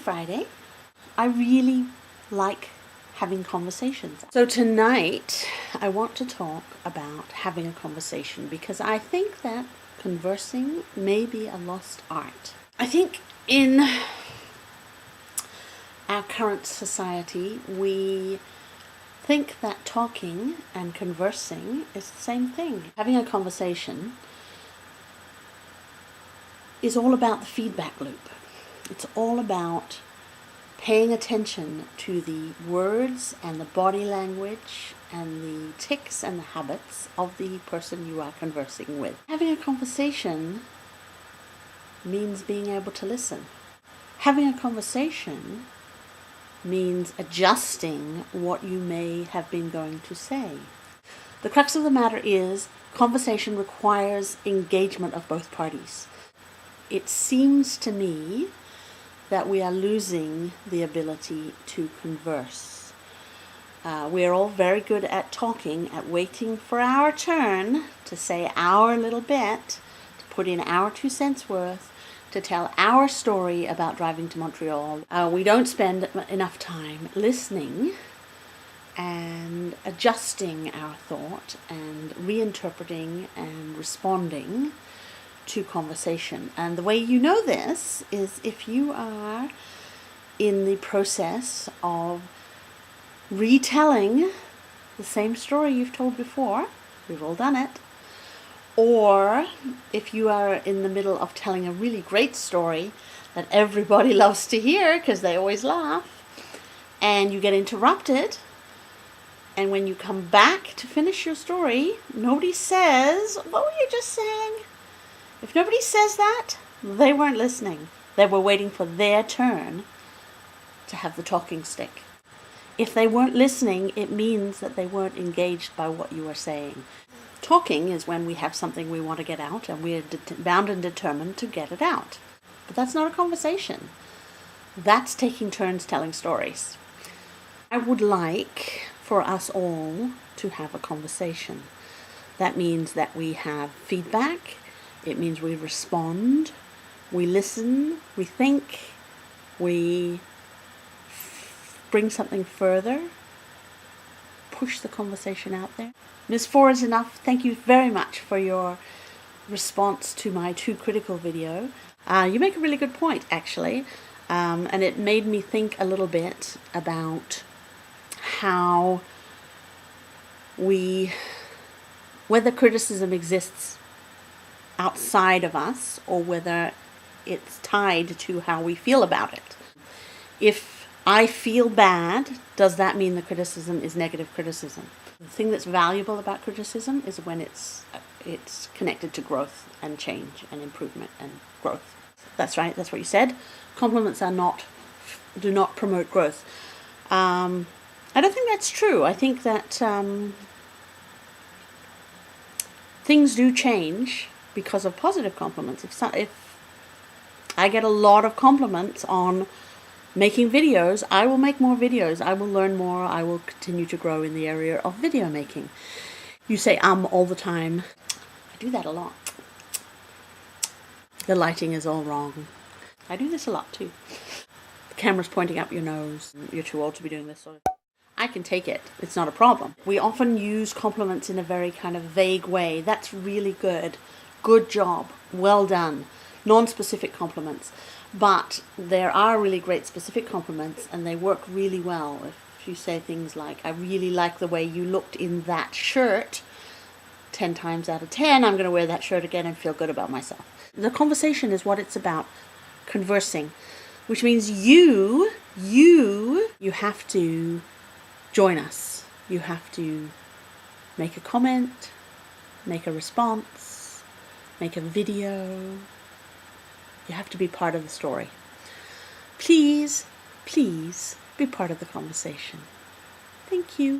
Friday. I really like having conversations. So tonight I want to talk about having a conversation because I think that conversing may be a lost art. I think in our current society we think that talking and conversing is the same thing. Having a conversation is all about the feedback loop. It's all about paying attention to the words and the body language and the tics and the habits of the person you are conversing with. Having a conversation means being able to listen. Having a conversation means adjusting what you may have been going to say. The crux of the matter is conversation requires engagement of both parties. It seems to me that we are losing the ability to converse. We are all very good at talking, at waiting for our turn to say our little bit, to put in our 2 cents worth, to tell our story about driving to Montreal. We don't spend enough time listening and adjusting our thought and reinterpreting and responding to conversation. And the way you know this is if you are in the process of retelling the same story you've told before. We've all done it. Or if you are in the middle of telling a really great story that everybody loves to hear because they always laugh, and you get interrupted, and when you come back to finish your story, nobody says, "What were you just saying?" If nobody says that, they weren't listening. They were waiting for their turn to have the talking stick. If they weren't listening, it means that they weren't engaged by what you are saying. Talking is when we have something we want to get out and we're bound and determined to get it out. But that's not a conversation. That's taking turns telling stories. I would like for us all to have a conversation. That means that we have feedback. It means we respond, we listen, we think, we bring something further, push the conversation out there. Ms. 4 is enough. Thank you very much for your response to my Too Critical video. You make a really good point, actually, and it made me think a little bit about how whether criticism exists outside of us or whether it's tied to how we feel about it. If I feel bad, does that mean the criticism is negative criticism? The thing that's valuable about criticism is when it's connected to growth and change and improvement and growth. That's right, that's what you said. Compliments do not promote growth. I don't think that's true. I think that things do change because of positive compliments. If I get a lot of compliments on making videos, I will make more videos. I will learn more. I will continue to grow in the area of video making. You say all the time. I do that a lot. The lighting is all wrong. I do this a lot too. The camera's pointing up your nose. You're too old to be doing this sort of. I can take it. It's not a problem. We often use compliments in a very kind of vague way. That's really good. Good job. Well done. Non-specific compliments. But there are really great specific compliments and they work really well. If you say things like, "I really like the way you looked in that shirt," 10 times out of 10, I'm going to wear that shirt again and feel good about myself. The conversation is what it's about. Conversing. Which means you have to join us. You have to make a comment, make a response, make a video. You have to be part of the story. Please, please be part of the conversation. Thank you.